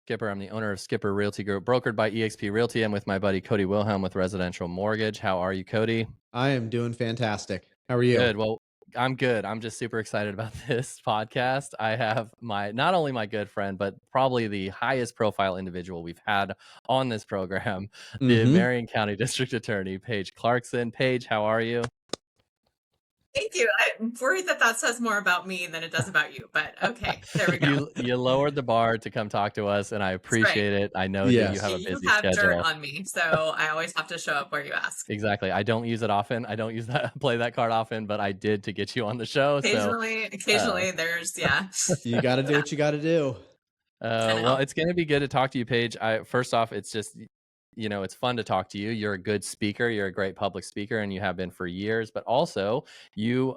Skipper. I'm the owner of Skipper Realty Group, brokered by eXp Realty. I'm with my buddy Cody Wilhelm with Residential Mortgage. How are you, Cody? I am doing fantastic. How are you? Good. Well, I'm good. I'm just super excited about this podcast. I have not only my good friend, but probably the highest profile individual we've had on this program, the Mhm. Marion County District Attorney, Paige Clarkson. Paige, how are you? Thank you. I'm worried that that says more about me than it does about you, but okay, there we go. You lowered the bar to come talk to us, and I That's right. appreciate it. I know that you have Yes. a You busy have dirt schedule. on me, so I always have to show up where you ask. Exactly. I don't use it often. I don't use that play that card often, but I did to get you on the show. So, uh, Occasionally there's, yeah. You gotta do Yeah, what you gotta do. I well, know. it's going to be good to talk to you, Paige. First off, it's just, it's fun to talk to you. You're a good speaker. You're a great public speaker, and you have been for years. But also, you,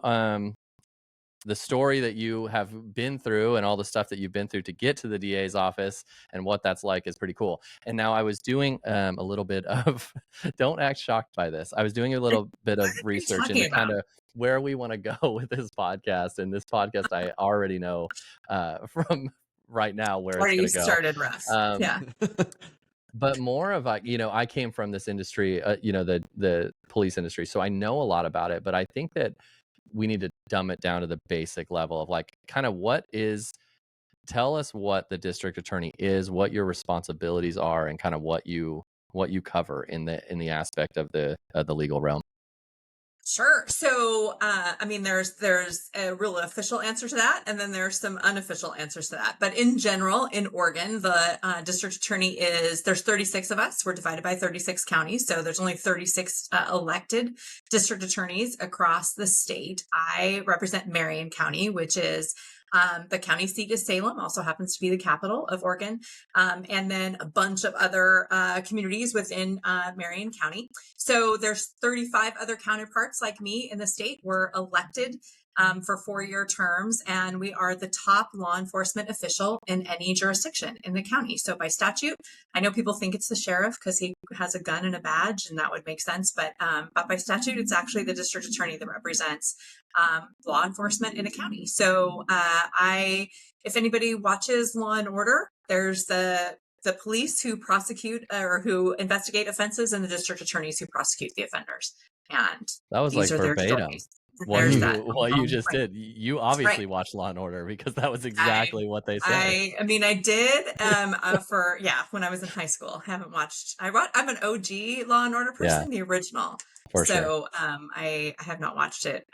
the story that you have been through and all the stuff that you've been through to get to the DA's office and what that's like is pretty cool. And now I was doing a little bit of, don't act shocked by this. I was doing a little bit What of are you research talking into kind about? of where we want to go with this podcast. And this podcast, I already know from right now where it's Already going to go. started rough. Um, Yeah. but more of like, I came from this industry, the police industry, so I know a lot about it. But I think that we need to dumb it down to the basic level of like kind of tell us what the district attorney is, what your responsibilities are, and kind of what you cover in the aspect of the legal realm. Sure. So, I mean, there's a real official answer to that, and then there's some unofficial answers to that. But in general, in Oregon, the district attorney there's 36 of us. We're divided by 36 counties, so there's only 36 elected district attorneys across the state. I represent Marion County, which is the county seat is Salem, also happens to be the capital of Oregon, and then a bunch of other communities within Marion County. So there's 35 other counterparts like me in the state. We're elected for 4-year terms, and we are the top law enforcement official in any jurisdiction in the county. So by statute, I know people think it's the sheriff because he has a gun and a badge, and that would make sense. But by statute, it's actually the district attorney that represents law enforcement in a county. So if anybody watches Law and Order, there's the police who prosecute or who investigate offenses and the district attorneys who prosecute the offenders. And That was like these are their verbatim stories. what There's you that. what you just Right. did. You That's obviously right. watched Law and Order because that was I, exactly what they say. I mean, I did when I was in high school. I haven't watched. I'm an OG Law and Order Yeah, person, the original. for sure. So I have not watched it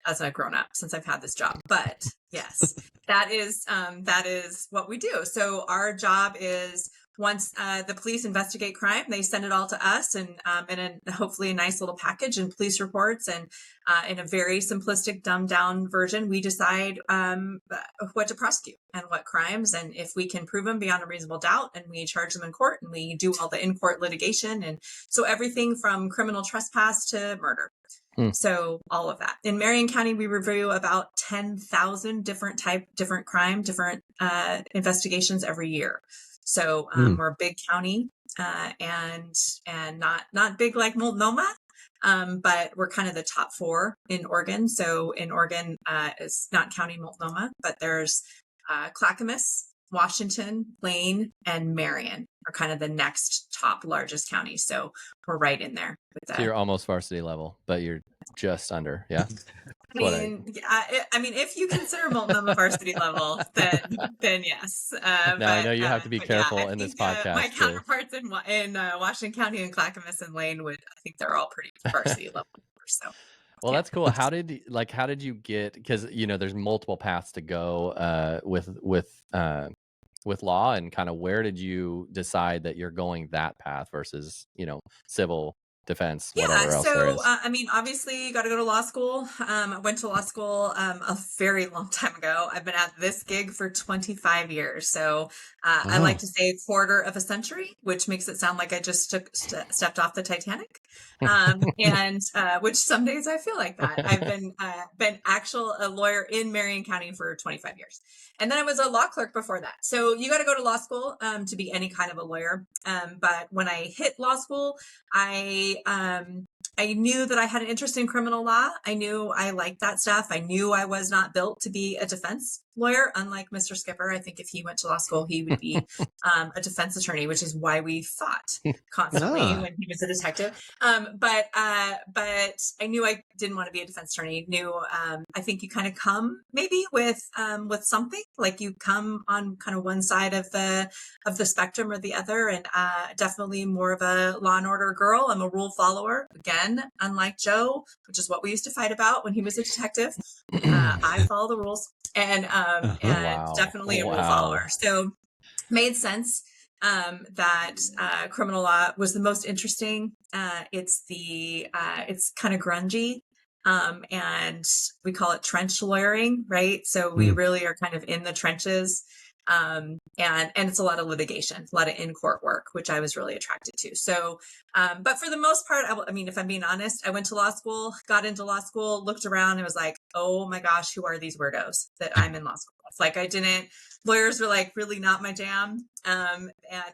as a grown up since I've had this job. But yes, that is what we do. So our job is once the police investigate crime, they send it all to us and in hopefully a nice little package and police reports. And in a very simplistic, dumbed down version, we decide what to prosecute and what crimes, and if we can prove them beyond a reasonable doubt, and we charge them in court, and we do all the in-court litigation. And so everything from criminal trespass to murder. So all of that. In Marion County, we review about 10,000 different crime, different investigations every year. So we're a big county and not big like Multnomah, but we're kind of the top 4 in Oregon. So in Oregon, it's not County Multnomah, but there's Clackamas, Washington, Lane, and Marion are kind of the next top largest counties. So we're right in there. So you're almost varsity level, but you're just under. Yeah. I mean, if you consider Multnomah varsity level, then yes. Now I know you have to be careful I in this think podcast. my counterparts in Washington County and Clackamas and Lane I think they're all pretty varsity level. So. Well, Yeah. that's cool. How did you get? Because there's multiple paths to go with law, and kind of where did you decide that you're going that path versus civil defense, whatever else there is? I mean, obviously you got to go to law school. I went to law school a very long time ago. I've been at this gig for 25 years. So I like to say quarter of a century, which makes it sound like I just stepped off the Titanic. And which some days I feel like that. I've been a lawyer in Marion County for 25 years. And then I was a law clerk before that. So you got to go to law school to be any kind of a lawyer. But when I hit law school, I knew that I had an interest in criminal law. I knew I liked that stuff. I knew I was not built to be a defense lawyer, unlike Mr. Skipper. I think if he went to law school, he would be a defense attorney, which is why we fought constantly when he was a detective. But I knew I didn't want to be a defense attorney. I think you kind of come maybe with something, like you come on kind of one side of the spectrum or the other, and definitely more of a law and order girl. I'm a rule follower, again, unlike Joe, which is what we used to fight about when he was a detective. I follow the rules, and Wow. definitely a rule Wow. follower. So made sense that criminal law was the most interesting. It's kind of grungy. And we call it trench lawyering, right? So we really are kind of in the trenches. And it's a lot of litigation, a lot of in-court work, which I was really attracted to. So, but for the most part, I mean, if I'm being honest, I went to law school, got into law school, looked around and was like, oh my gosh, who are these weirdos that I'm in law school with? Like lawyers were like really not my jam. And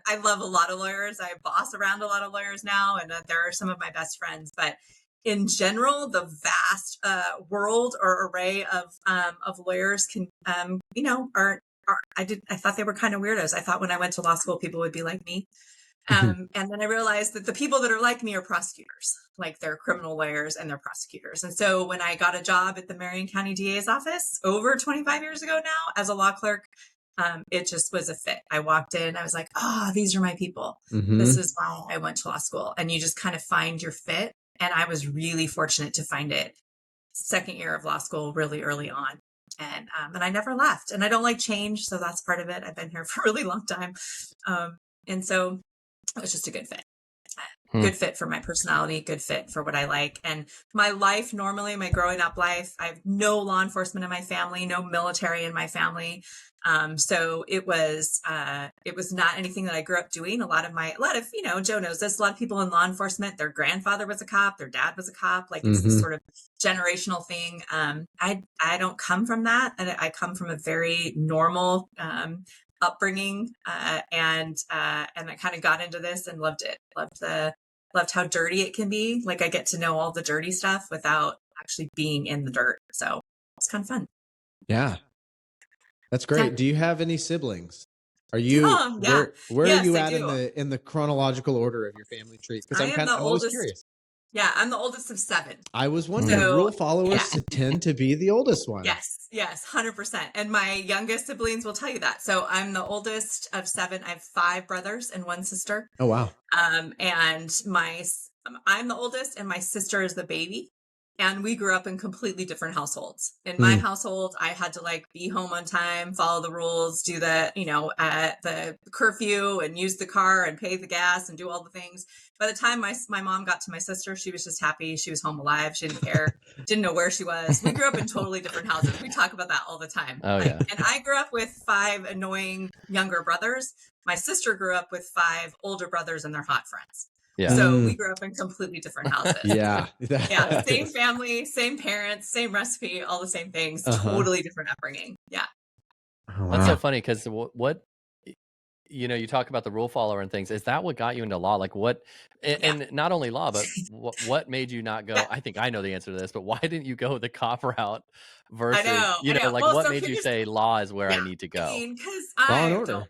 I love a lot of lawyers. I boss around a lot of lawyers now, and there are some of my best friends, but in general, the vast world or array of lawyers can, I thought they were kind of weirdos. I thought when I went to law school, people would be like me. And then I realized that the people that are like me are prosecutors, like they're criminal lawyers and they're prosecutors. And so when I got a job at the Marion County DA's office over 25 years ago now as a law clerk, it just was a fit. I walked in, I was like, oh, these are my people. This is why I went to law school. And you just kind of find your fit. And I was really fortunate to find it second year of law school really early on. And I never left, and I don't like change. So that's part of it. I've been here for a really long time. And so it was just a good fit. Good fit for my personality, good fit for what I like. And my life, normally my growing up life, I have no law enforcement in my family, no military in my family. So it was not anything that I grew up doing. A lot of, Joe knows this, a lot of people in law enforcement, their grandfather was a cop, their dad was a cop. Like it's this sort of generational thing. I don't come from that. I come from a very normal, upbringing, and I kind of got into this and loved it. Loved how dirty it can be. Like I get to know all the dirty stuff without actually being in the dirt. So it's kind of fun. Yeah. That's great. Do you have any siblings? Are you where Yes, are you I at do. in the chronological order of your family tree? Because I'm always oldest. curious. Yeah, I'm the oldest of 7. I was wondering, So, rule followers tend to be the oldest one. Yes, 100%. And my youngest siblings will tell you that. So I'm the oldest of 7. I have 5 brothers and 1 sister. Oh, wow. And I'm the oldest, and my sister is the baby. And we grew up in completely different households. In my household, I had to like be home on time, follow the rules, do the curfew and use the car and pay the gas and do all the things. By the time my mom got to my sister, she was just happy. She was home alive. She didn't care, didn't know where she was. We grew up in totally different houses. We talk about that all the time. Oh, yeah. And I grew up with 5 annoying younger brothers. My sister grew up with 5 older brothers and their hot friends. Yeah. So we grew up in completely different houses. Yeah. Yeah. Same family, same parents, same recipe, all the same things, totally different upbringing. Yeah. Oh, wow. That's so funny because what you talk about the rule follower and things. Is that what got you into law? Like what, and not only law, but what made you not go? I think I know the answer to this, but why didn't you go the cop route versus, I know. like Well, what so made you say law is where I need to go? I mean, because Law and order.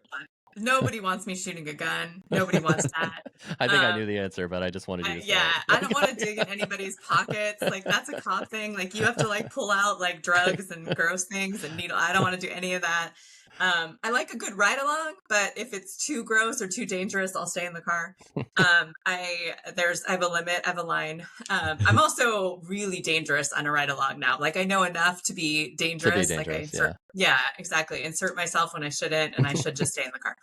Nobody wants me shooting a gun. Nobody wants that. I think I knew the answer, but I just wanted you to say it. I don't want to dig in anybody's pockets. Like that's a cop thing. Like you have to like pull out like drugs and gross things and needle. I don't want to do any of that. I like a good ride along, but if it's too gross or too dangerous, I'll stay in the car. I have a limit, I have a line. I'm also really dangerous on a ride along now. Like I know enough to be dangerous. Yeah, exactly. Insert myself when I shouldn't, and I should just stay in the car.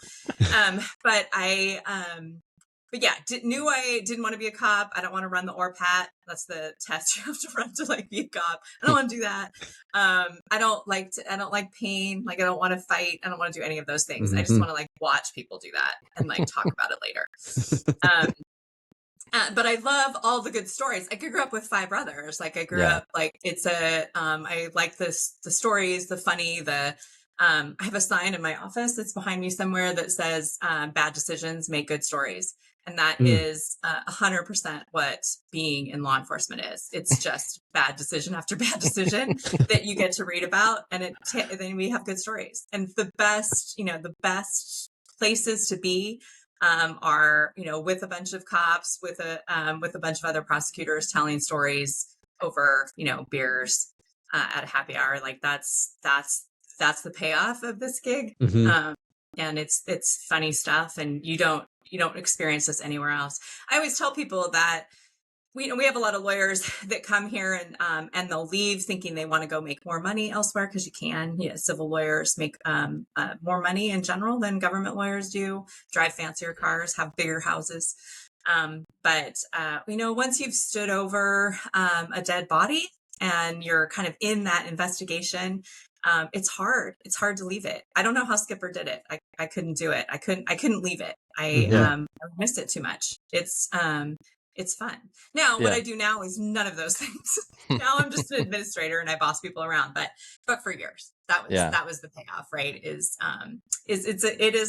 But yeah, knew I didn't want to be a cop. I don't want to run the ORPAT. That's the test you have to run to like be a cop. I don't want to do that. I don't like pain. Like I don't want to fight. I don't want to do any of those things. I just want to like watch people do that and like talk about it later. But I love all the good stories. I grew up with 5 brothers. Like I grew up like I like the stories, the funny, I have a sign in my office that's behind me somewhere that says, bad decisions make good stories. And that is 100% what being in law enforcement is. It's just bad decision after bad decision that you get to read about. And then we have good stories. And the best places to be are, with a bunch of cops, with a bunch of other prosecutors telling stories over, beers at a happy hour. Like that's the payoff of this gig. And it's funny stuff, and you don't experience this anywhere else. I always tell people that we have a lot of lawyers that come here and they'll leave thinking they want to go make more money elsewhere, because you can. Civil lawyers make more money in general than government lawyers do, drive fancier cars, have bigger houses. But once you've stood over a dead body and you're kind of in that investigation, it's hard. It's hard to leave it. I don't know how Skipper did it. I couldn't do it. I couldn't leave it. I missed it too much. It's fun. Now, what I do now is none of those things. Now I'm just an administrator and I boss people around. But for years, that was the payoff, right? It is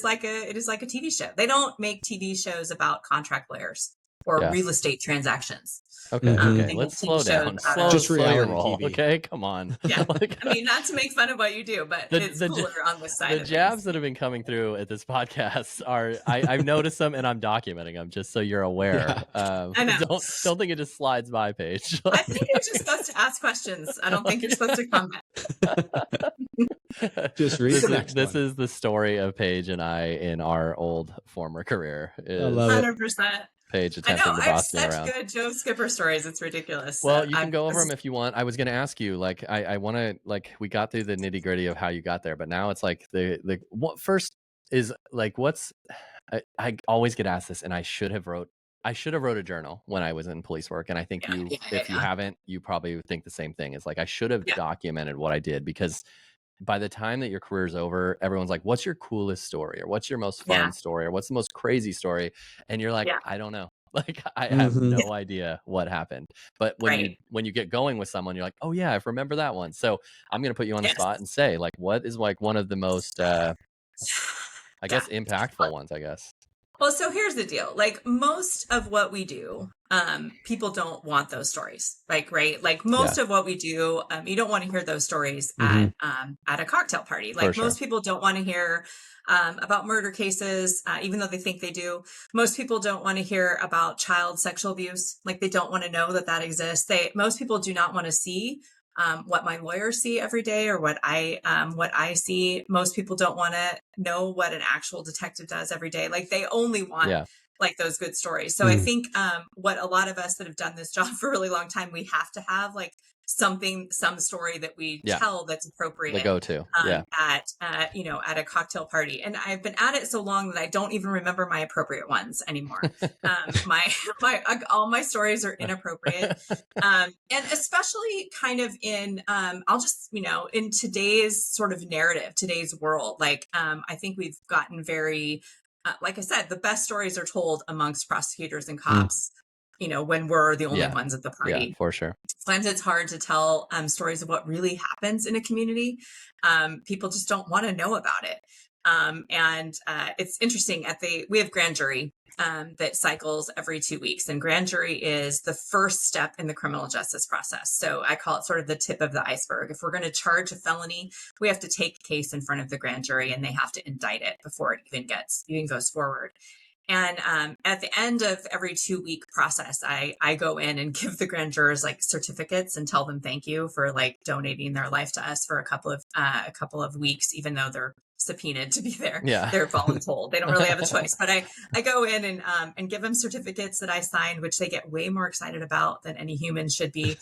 like a TV show. They don't make TV shows about contract lawyers or real estate transactions. Okay. Let's slow down. Slow your roll. TV. Okay, come on. Yeah. I mean, not to make fun of what you do, but it's cooler on this side. The jabs that have been coming through at this podcast are I've noticed them and I'm documenting them just so you're aware. I know. Don't think it just slides by, Paige. I think you're just supposed to ask questions. I don't think you're supposed to comment. Just read the next This one. is the story of Paige and I in our former career. I love 100%. Paige attempting to boss me around. I have such good Joe Skipper stories. It's ridiculous. Well, you can go over them if you want. I was going to ask you, I want to, we got through the nitty gritty of how you got there, but now it's like what first is I always get asked this, and I should have wrote a journal when I was in police work. And I think if you haven't, you probably think the same thing. It's like, I should have documented what I did, because by the time that your career is over, everyone's like, what's your coolest story, or what's your most fun story, or what's the most crazy story? And you're like, I don't know. I have no idea what happened. But when you get going with someone, you're like, oh yeah, I remember that one. So I'm going to put you on the spot and say, what is one of the most, I guess, impactful ones, I guess. Well, so here's the deal. Most of what we do, people don't want those stories. Right? Most of what we do, you don't want to hear those stories at a cocktail party. Most people don't want to hear about murder cases, even though they think they do. Most people don't want to hear about child sexual abuse. They don't want to know that exists. Most people do not want to see what my lawyers see every day, or what I see. Most people don't want to know what an actual detective does every day. They only want those good stories. So I think what a lot of us that have done this job for a really long time, we have to have some story that we tell that's appropriate. The go-to at a cocktail party. And I've been at it so long that I don't even remember my appropriate ones anymore. All my stories are inappropriate. And especially kind of in I'll just, in today's sort of narrative, today's world, I think we've gotten very like I said, the best stories are told amongst prosecutors and cops, when we're the only ones at the party. Yeah, for sure. Sometimes it's hard to tell stories of what really happens in a community. People just don't want to know about it. And it's interesting, we have grand jury that cycles every 2 weeks, and grand jury is the first step in the criminal justice process. So I call it sort of the tip of the iceberg. If we're going to charge a felony, we have to take a case in front of the grand jury, and they have to indict it before it even goes forward. And at the end of every 2 week process, I go in and give the grand jurors certificates and tell them thank you for donating their life to us for a couple of weeks, even though they're subpoenaed to be there. Yeah. They're voluntold. They don't really have a choice. But I go in and give them certificates that I signed, which they get way more excited about than any human should be.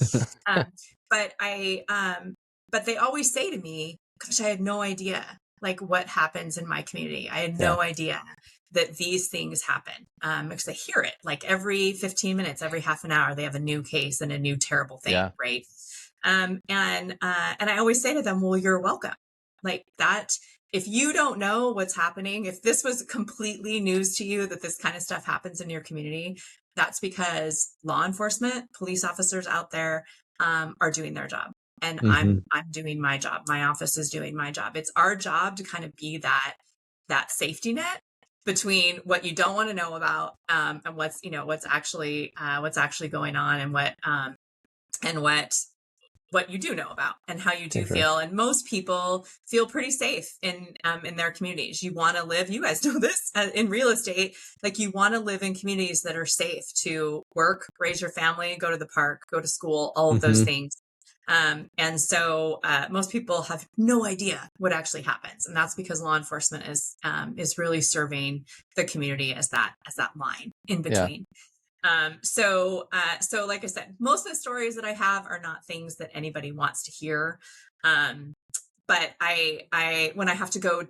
But they always say to me, gosh, I had no idea what happens in my community. I had no idea that these things happen, because they hear it every 15 minutes, every half an hour, they have a new case and a new terrible thing. Right. And I always say to them, well, you're welcome. That, if you don't know what's happening, if this was completely news to you, that this kind of stuff happens in your community, that's because law enforcement, police officers out there are doing their job. And I'm doing my job. My office is doing my job. It's our job to kind of be that safety net between what you don't want to know about, and what's actually going on, and what you do know about, and how you do feel. And most people feel pretty safe in their communities. You want to live, you guys know this, in real estate, like you want to live in communities that are safe to work, raise your family, go to the park, go to school, all of those things. And so most people have no idea what actually happens, and that's because law enforcement is really serving the community as that line in between. So like I said, most of the stories that I have are not things that anybody wants to hear. But when I have to go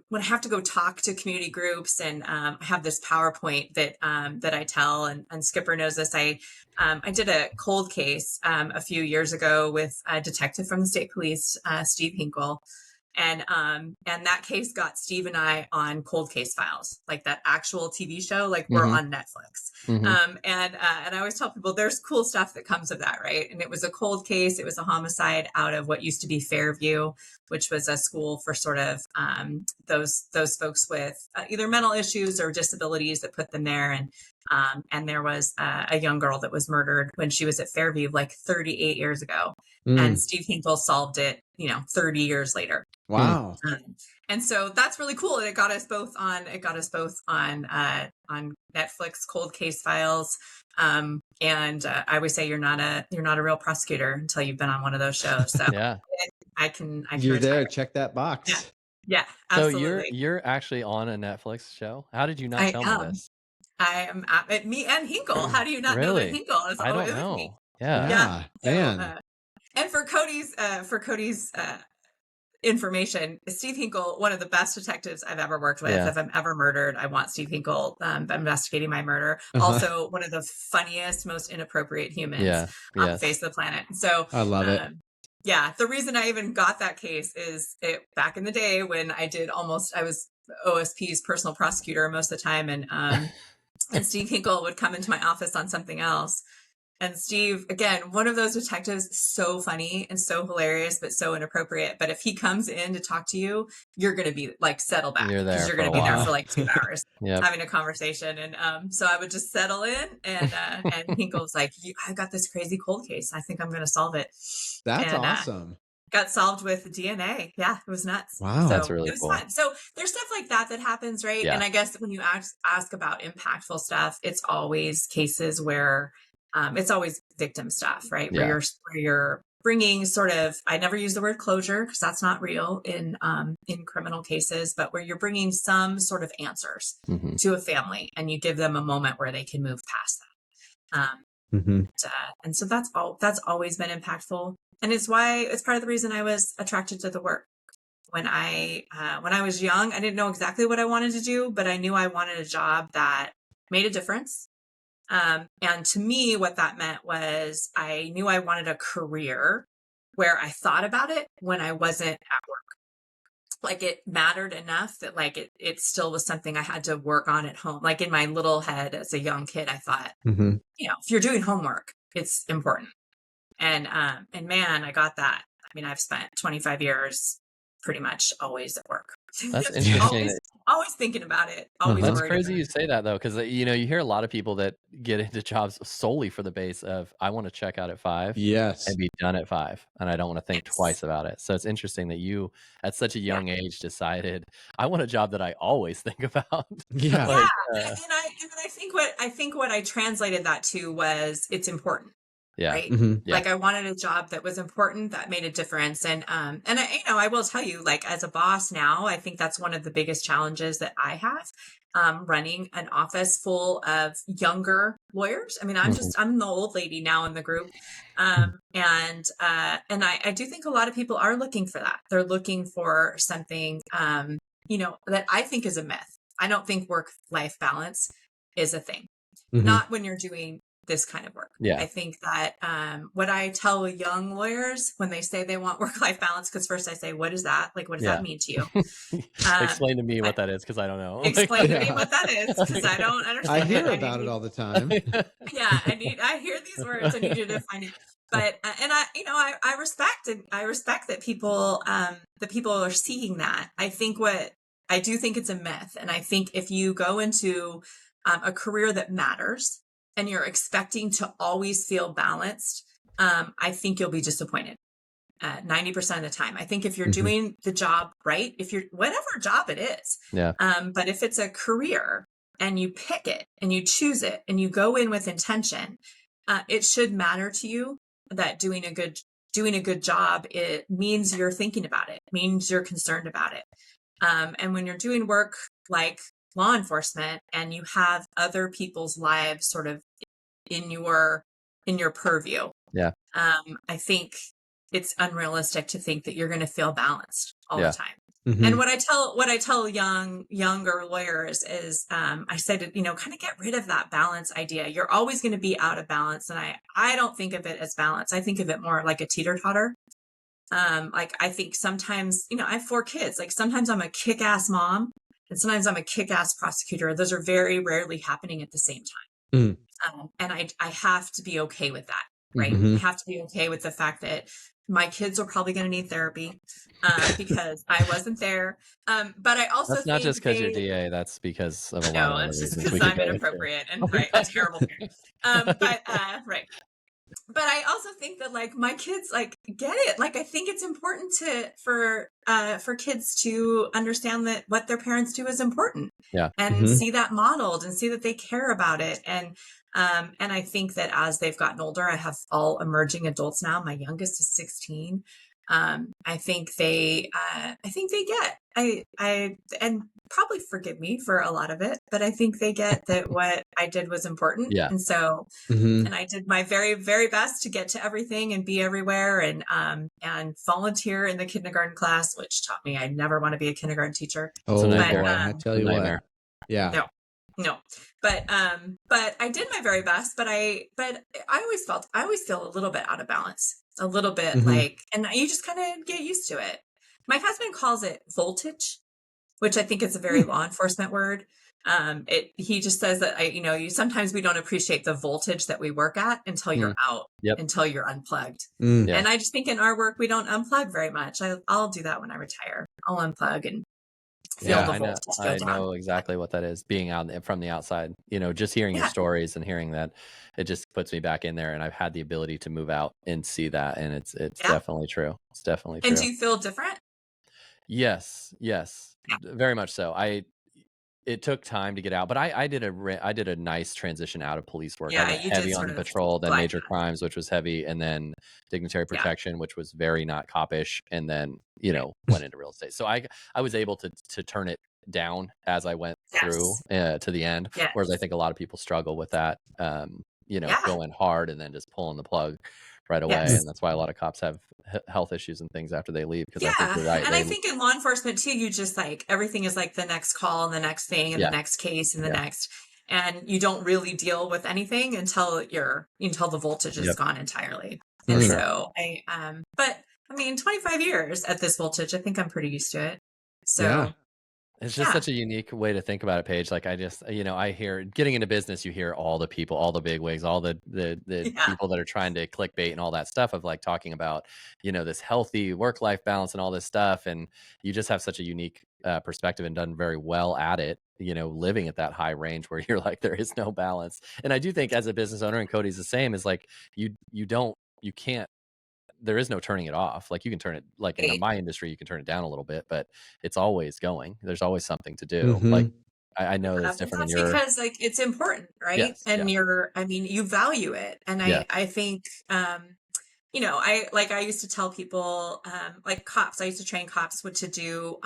talk to community groups, and I have this PowerPoint that I tell, and Skipper knows this. I did a cold case a few years ago with a detective from the state police, Steve Hinkle. And that case got Steve and I on Cold Case Files, like that actual TV show, like we're on Netflix. And I always tell people there's cool stuff that comes of that, right? And it was a cold case. It was a homicide out of what used to be Fairview, which was a school for sort of those folks with either mental issues or disabilities that put them there. And there was a young girl that was murdered when she was at Fairview like 38 years ago. And Steve Hinkle solved it, 30 years later. Wow. And so that's really cool. And it got us both on Netflix Cold Case Files. And I always say you're not a real prosecutor until you've been on one of those shows. So Yeah. I can You're retire. there. Check that box. Yeah, absolutely. So you're actually on a Netflix show. How did you not tell me this? I am at me and Hinkle. How do you not know that Hinkle is I don't always know. with me? Yeah. Man. So, and for Cody's information, Steve Hinkle, one of the best detectives I've ever worked with. If I'm ever murdered, I want Steve Hinkle investigating my murder. Also, one of the funniest, most inappropriate humans on the face of the planet. So I love it. Yeah, the reason I even got that case is back in the day when I was OSP's personal prosecutor most of the time, and Steve Hinkle would come into my office on something else. And Steve, again, one of those detectives, so funny and so hilarious, but so inappropriate. But if he comes in to talk to you, you're going to be like, settle back, because you're going to be there for like 2 hours having a conversation. And so I would just settle in, and Hinkle was like, I got this crazy cold case. I think I'm going to solve it. That's awesome. Got solved with DNA. Yeah, it was nuts. Wow. So that's really cool. Fun. So there's stuff like that happens, right? Yeah. And I guess when you ask about impactful stuff, it's always cases where it's always victim stuff, right? Where you're bringing sort of, I never use the word closure because that's not real in criminal cases, but where you're bringing some sort of answers to a family, and you give them a moment where they can move past that. And so that's always been impactful. And it's part of the reason I was attracted to the work. When I was young, I didn't know exactly what I wanted to do, but I knew I wanted a job that made a difference. And to me, what that meant was I knew I wanted a career where I thought about it when I wasn't at work. Like it mattered enough that like it still was something I had to work on at home. Like in my little head as a young kid, I thought, if you're doing homework, it's important. And man, I got that. I mean, I've spent 25 years pretty much always at work. That's interesting. always thinking about it. Always That's worried crazy about you say that though, because you hear a lot of people that get into jobs solely for the base of I want to check out at 5 and be done at 5, and I don't want to think twice about it. So it's interesting that you at such a young age decided I want a job that I always think about. And I think what I translated that to was it's important. Right. Like I wanted a job that was important, that made a difference. And I will tell you, like as a boss now, I think that's one of the biggest challenges that I have, running an office full of younger lawyers. I mean, I'm the old lady now in the group. And I do think a lot of people are looking for that. They're looking for something, that I think is a myth. I don't think work-life balance is a thing. Not when you're doing this kind of work. I think that what I tell young lawyers when they say they want work-life balance, because first I say, what is that? Like, what does that mean to you? Explain to me what that is, because I don't know. Explain to me what that is, because I don't understand. I hear about it all the time. I hear these words. I need you to find it. But I respect that people are seeking that. I think what I do think it's a myth. And I think if you go into a career that matters and you're expecting to always feel balanced, I think you'll be disappointed 90% of the time. I think if you're doing the job right, if you're whatever job it is, but if it's a career and you pick it and you choose it and you go in with intention, it should matter to you that doing a good job, it means you're thinking about it, means you're concerned about it. And when you're doing work like law enforcement and you have other people's lives sort of in your purview, I think it's unrealistic to think that you're going to feel balanced all the time. And what I tell younger lawyers is, I said, kind of get rid of that balance idea. You're always going to be out of balance. And I don't think of it as balance. I think of it more like a teeter-totter. Like I think sometimes, I have 4 kids. Like sometimes I'm a kick-ass mom and sometimes I'm a kick-ass prosecutor. Those are very rarely happening at the same time. And I have to be okay with that, right? I have to be okay with the fact that my kids are probably going to need therapy because I wasn't there. But I also that's not just because you're DA. That's because of a lot of other it's just reasons. because I'm inappropriate and a terrible parent. Right. But I also think that like my kids like get it. Like I think it's important for kids to understand that what their parents do is important. And see that modeled and see that they care about it. And I think that as they've gotten older, I have all emerging adults now. My youngest is 16. I think they get, and probably forgive me for a lot of it, but I think they get that what I did was important. And so, and I did my very, very best to get to everything and be everywhere and volunteer in the kindergarten class, which taught me I never want to be a kindergarten teacher. I tell you what. Yeah. No, but I did my very best, but I always feel a little bit out of balance, a little bit like, and you just kind of get used to it. My husband calls it voltage, which I think is a very law enforcement word. He just says that sometimes we don't appreciate the voltage that we work at until you're out, until you're unplugged. And I just think in our work, we don't unplug very much. I'll do that when I retire. I'll unplug and feel the voltage go down. I know exactly what that is, being out from the outside, just hearing your stories and hearing that, it just puts me back in there. And I've had the ability to move out and see that. And it's definitely true. It's definitely true. And do you feel different? Yes, very much so. It took time to get out, but I did a nice transition out of police work. I went heavy on patrol, then major crimes, which was heavy, and then dignitary protection, which was very not copish, and then went into real estate. So I was able to turn it down as I went through to the end. Whereas I think a lot of people struggle with that, going hard and then just pulling the plug right away. And that's why a lot of cops have health issues and things after they leave. Because I think you're right. And I think in law enforcement too, you just like, everything is like the next call and the next thing and the next case and the next, and you don't really deal with anything until the voltage is gone entirely. And so but I mean, 25 years at this voltage, I think I'm pretty used to it. So it's just such a unique way to think about it, Paige. Like I just, I hear getting into business, you hear all the people, all the big wigs, all the people that are trying to clickbait and all that stuff of like talking about, this healthy work-life balance and all this stuff. And you just have such a unique perspective and done very well at it, living at that high range where you're like, there is no balance. And I do think as a business owner, and Cody's the same, is like, you can't, there is no turning it off. Like you can turn it, like in my industry, you can turn it down a little bit, but it's always going. There's always something to do. Like I know that's different in your, because like it's important, right? And you value it. And I think, I used to tell people, like cops, I used to train cops what to do,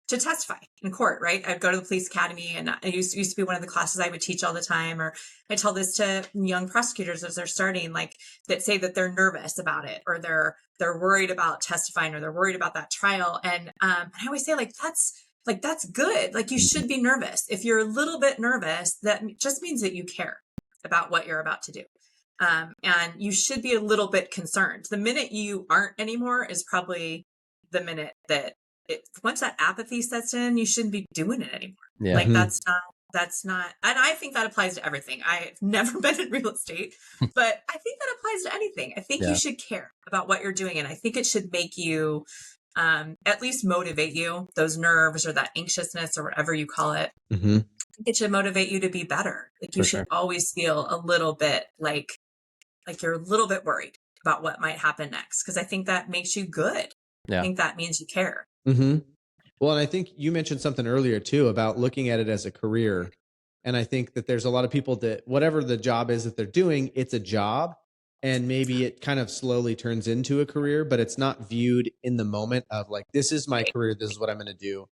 to testify in court, right? I'd go to the police academy, and it used to be one of the classes I would teach all the time. Or I tell this to young prosecutors as they're starting, like that say that they're nervous about it, or they're worried about testifying, or they're worried about that trial. And I always say that's good. Like you should be nervous. If you're a little bit nervous, that just means that you care about what you're about to do. And you should be a little bit concerned. The minute you aren't anymore is probably the minute that once that apathy sets in, you shouldn't be doing it anymore. Like that's not, and I think that applies to everything. I've never been in real estate, but I think that applies to anything. I think you should care about what you're doing. And I think it should make you, at least motivate you, those nerves or that anxiousness or whatever you call it. Mm-hmm. It should motivate you to be better. Like you should always feel a little bit like you're a little bit worried about what might happen next. Cause I think that makes you good. Yeah. I think that means you care. Mm-hmm. Well, and I think you mentioned something earlier too about looking at it as a career. And I think that there's a lot of people that whatever the job is that they're doing, it's a job. And maybe it kind of slowly turns into a career, but it's not viewed in the moment of like, this is my career. This is what I'm going to do.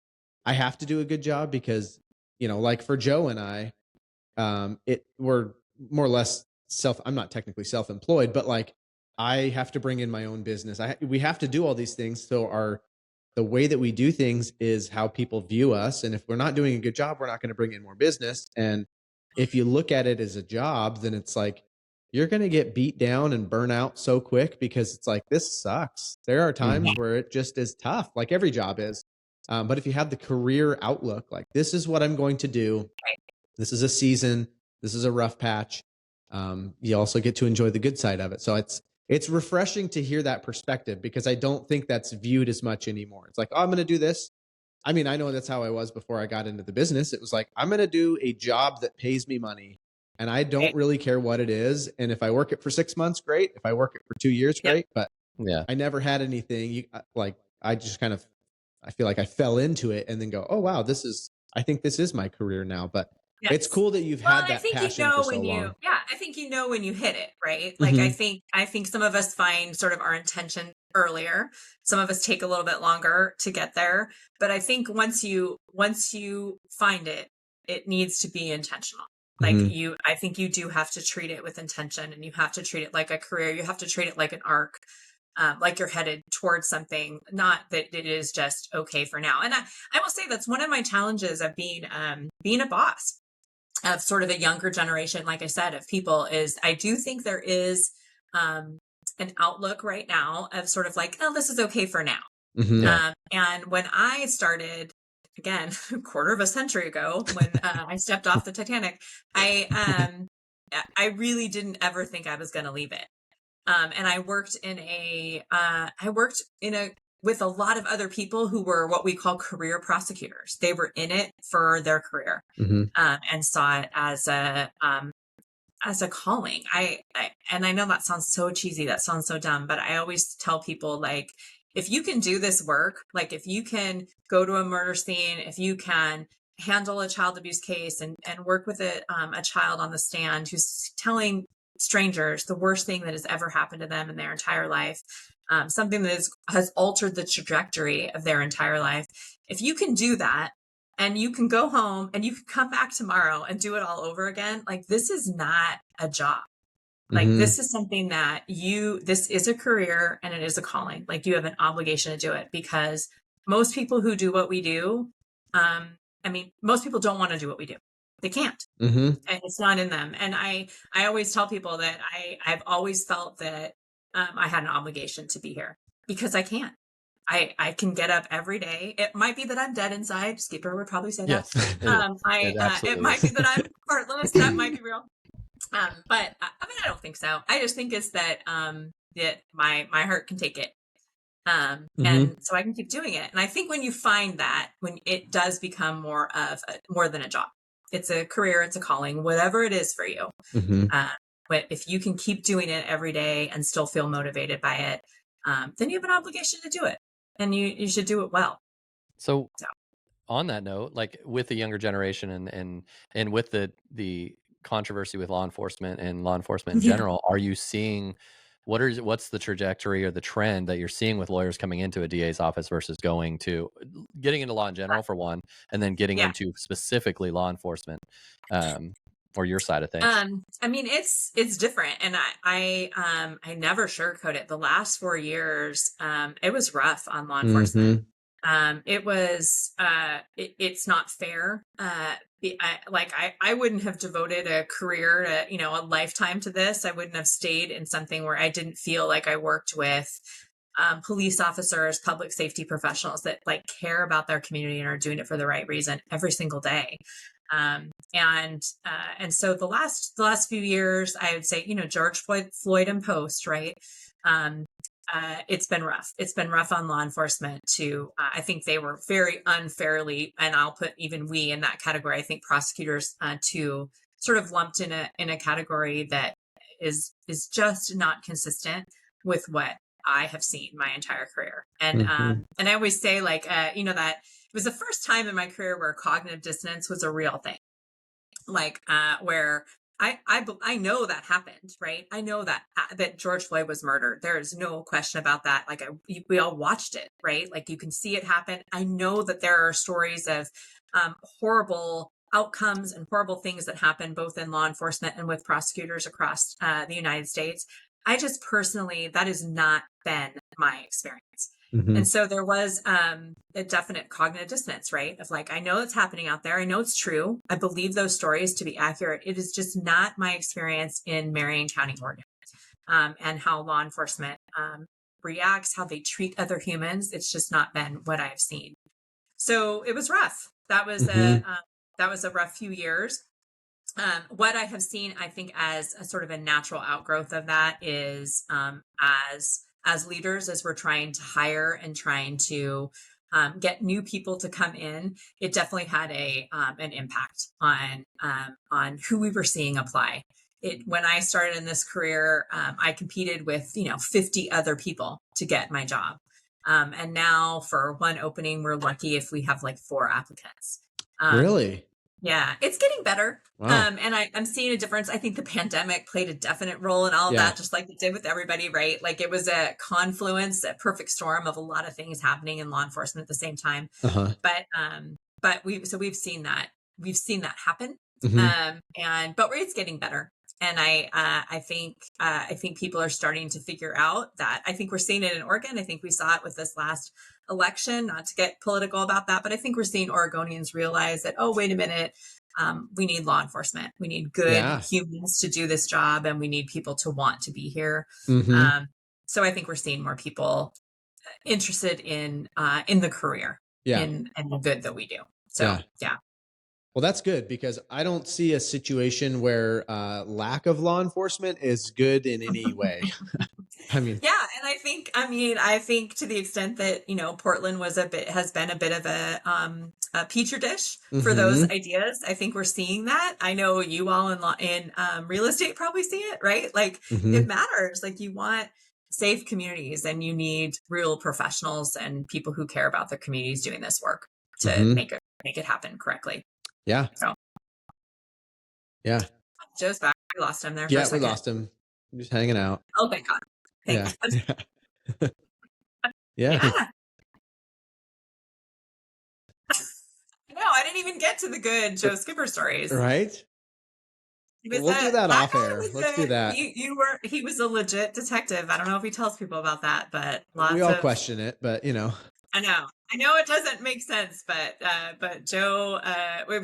I have to do a good job because, you know, like for Joe and I, we're more or less I'm not technically self-employed, but like I have to bring in my own business. We have to do all these things. So the way that we do things is how people view us. And if we're not doing a good job, we're not going to bring in more business. And if you look at it as a job, then it's like, you're going to get beat down and burn out so quick because it's like, this sucks. There are times where it just is tough, like every job is. But if you have the career outlook, like this is what I'm going to do. This is a season. This is a rough patch. You also get to enjoy the good side of it. So it's refreshing to hear that perspective because I don't think that's viewed as much anymore. It's like, oh, I'm going to do this. I mean, I know that's how I was before I got into the business. It was like, I'm going to do a job that pays me money and I don't really care what it is. And if I work it for 6 months, great. If I work it for 2 years, great. But I never had anything I just kind of, I feel like I fell into it and then go, oh, wow, I think this is my career now. But it's cool that you've had that passion for so long. Yeah, I think you know when you hit it, right? Like I think some of us find sort of our intention earlier. Some of us take a little bit longer to get there. But I think once you find it, it needs to be intentional. Like I think you do have to treat it with intention and you have to treat it like a career. You have to treat it like an arc. Like you're headed towards something, not that it is just okay for now. And I will say that's one of my challenges of being a boss of sort of a younger generation, like I said, of people is I do think there is an outlook right now of sort of like, oh, this is okay for now. And when I started, again, a quarter of a century ago, when I stepped off the Titanic, I really didn't ever think I was going to leave it. And I worked with a lot of other people who were what we call career prosecutors. They were in it for their career and saw it as a calling. And I know that sounds so cheesy. That sounds so dumb, but I always tell people like, if you can do this work, like if you can go to a murder scene, if you can handle a child abuse case and work with a child on the stand who's telling strangers the worst thing that has ever happened to them in their entire life, something that has altered the trajectory of their entire life. If you can do that and you can go home and you can come back tomorrow and do it all over again, like this is not a job. Like this is something that this is a career and it is a calling. Like you have an obligation to do it because most people who do what we do, most people don't want to do what we do. They can't. And it's not in them. And I always tell people that I've always felt that I had an obligation to be here because I can. I can get up every day. It might be that I'm dead inside. Skipper would probably say that. It might be that I'm heartless. That might be real. But I don't think so. I just think it's that that my heart can take it. And so I can keep doing it. And I think when you find that, when it does become more than a job, it's a career, it's a calling, whatever it is for you. But if you can keep doing it every day and still feel motivated by it, then you have an obligation to do it, and you should do it well. So on that note, like with the younger generation and with the controversy with law enforcement and law enforcement in general, are you seeing what's the trajectory or the trend that you're seeing with lawyers coming into a DA's office versus getting into law in general for one, and then getting into specifically law enforcement, or your side of things? It's different, and I never sugarcoat it. The last 4 years, it was rough on law enforcement. It's not fair. I wouldn't have devoted a career to, a lifetime to this. I wouldn't have stayed in something where I didn't feel like I worked with police officers, public safety professionals that like care about their community and are doing it for the right reason every single day. And so the last few years, I would say, George Floyd and post, right? it's been rough. It's been rough on law enforcement to, I think they were very unfairly, and I'll put even we in that category. I think prosecutors too sort of lumped in a category that is just not consistent with what I have seen my entire career. And and I always say, like, that it was the first time in my career where cognitive dissonance was a real thing, like where I know that happened, right? I know that George Floyd was murdered. There is no question about that. Like we all watched it, right? Like you can see it happen. I know that there are stories of horrible outcomes and horrible things that happen both in law enforcement and with prosecutors across the United States. I just personally, that has not been my experience. And so there was a definite cognitive dissonance, right? Of like, I know it's happening out there. I know it's true. I believe those stories to be accurate. It is just not my experience in Marion County, Oregon, and how law enforcement reacts, how they treat other humans. It's just not been what I've seen. So it was rough. That was a rough few years. What I have seen, I think, as a sort of a natural outgrowth of that is as leaders, as we're trying to hire and trying to get new people to come in, it definitely had an impact on who we were seeing apply. When I started in this career, I competed with 50 other people to get my job, and now for one opening, we're lucky if we have like 4 applicants. Really? Yeah, it's getting better. Wow. And I'm seeing a difference. I think the pandemic played a definite role in all of that, just like it did with everybody, right? Like it was a confluence, a perfect storm of a lot of things happening in law enforcement at the same time. But we've seen that happen. But it's getting better. And I think people are starting to figure out that. I think we're seeing it in Oregon. I think we saw it with this last election, not to get political about that, but I think we're seeing Oregonians realize that, oh, wait a minute, we need law enforcement. We need good humans to do this job, and we need people to want to be here. So I think we're seeing more people interested in the career, in the good that we do. So yeah. Well, that's good, because I don't see a situation where lack of law enforcement is good in any way. I mean, yeah, and I think to the extent that Portland has been a bit of a petri dish for those ideas. I think we're seeing that. I know you all in real estate probably see it, right? Like it matters. Like you want safe communities, and you need real professionals and people who care about their communities doing this work to make it happen correctly. Yeah. So. Yeah. Joe's back. We lost him there. Yeah, for a second. We lost him. I'm just hanging out. Oh, thank God. Thank God. Yeah. No, I didn't even get to the good Joe Skipper stories. Right. We'll do that off air. Let's do that. He was a legit detective. I don't know if he tells people about that, but we all question it, but I know it doesn't make sense, but Joe,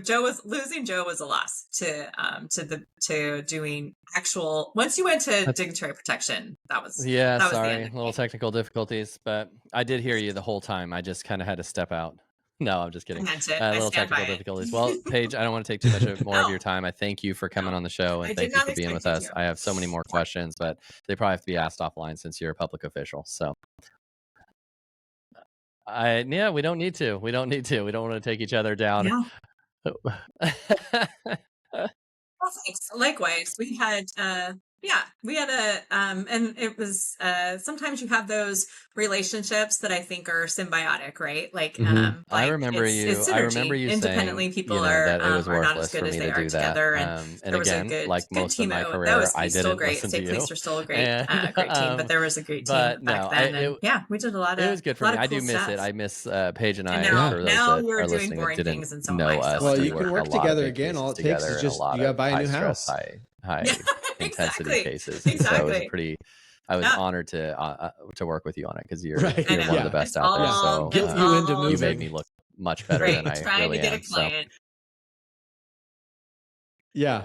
Joe was a loss to doing actual. Once you went to dignitary protection, that was sorry, the little technical difficulties, but I did hear you the whole time. I just kind of had to step out. No, I'm just kidding. Little technical difficulties. Well, Paige, I don't want to take too much more of your time. I thank you for coming on the show, and thank you for being with us. I have so many more questions, but they probably have to be asked offline since you're a public official. So. We don't need to. We don't want to take each other down. Yeah. Well, thanks. Likewise, we had and it was sometimes you have those relationships that I think are symbiotic, right? Like, I remember you independently saying, people that it was are not worthless as good for as me they to are do that. together. And And there was again, a good, like good most of team. my That career, was I still didn't great. listen State to police you. are still a great team, but there was a great team back then. And we did a lot of. It was good for me. I do miss it. I miss Paige and I. For those that are listening that didn't know us, well, you can work together again. All it takes is just you gotta buy a new house. High intensity cases. And so it was I was honored to work with you on it, because you're one of the best out there. So you made me look much better than I really am. So. Yeah.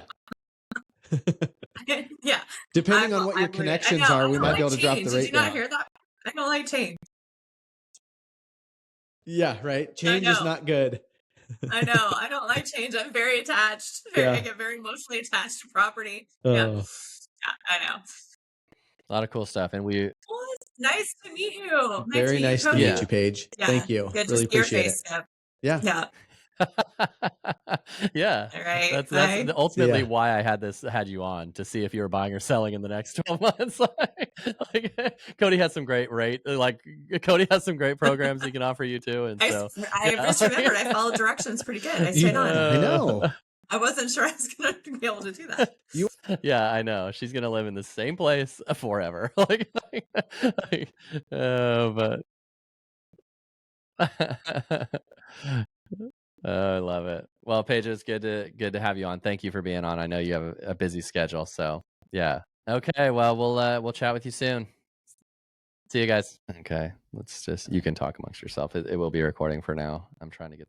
Yeah. Depending on what your connections are, we might be able to drop the rate. Did you not hear that? I don't like change. Yeah, right. Change is not good. I know. I don't like change. I'm very attached. I get very emotionally attached to property. Yeah, I know. A lot of cool stuff, and Nice to meet you. Very nice to Cody. meet you, Paige. Yeah. Thank you. Good to Really see your appreciate face, it. Skip. Yeah. Yeah. Yeah, All right. that's Bye. ultimately Yeah. why I had you on, to see if you were buying or selling in the next 12 months. Cody has some great Cody has some great programs he can offer you too, and so I just remembered I followed directions pretty good. I stayed on. I know. I wasn't sure I was going to be able to do that. Yeah, I know. She's gonna live in the same place forever. But I love it. Well, Paige, it's good to have you on. Thank you for being on. I know you have a busy schedule, so yeah. Okay, well, we'll chat with you soon. See you guys. Okay, you can talk amongst yourself. It will be recording for now. I'm trying to get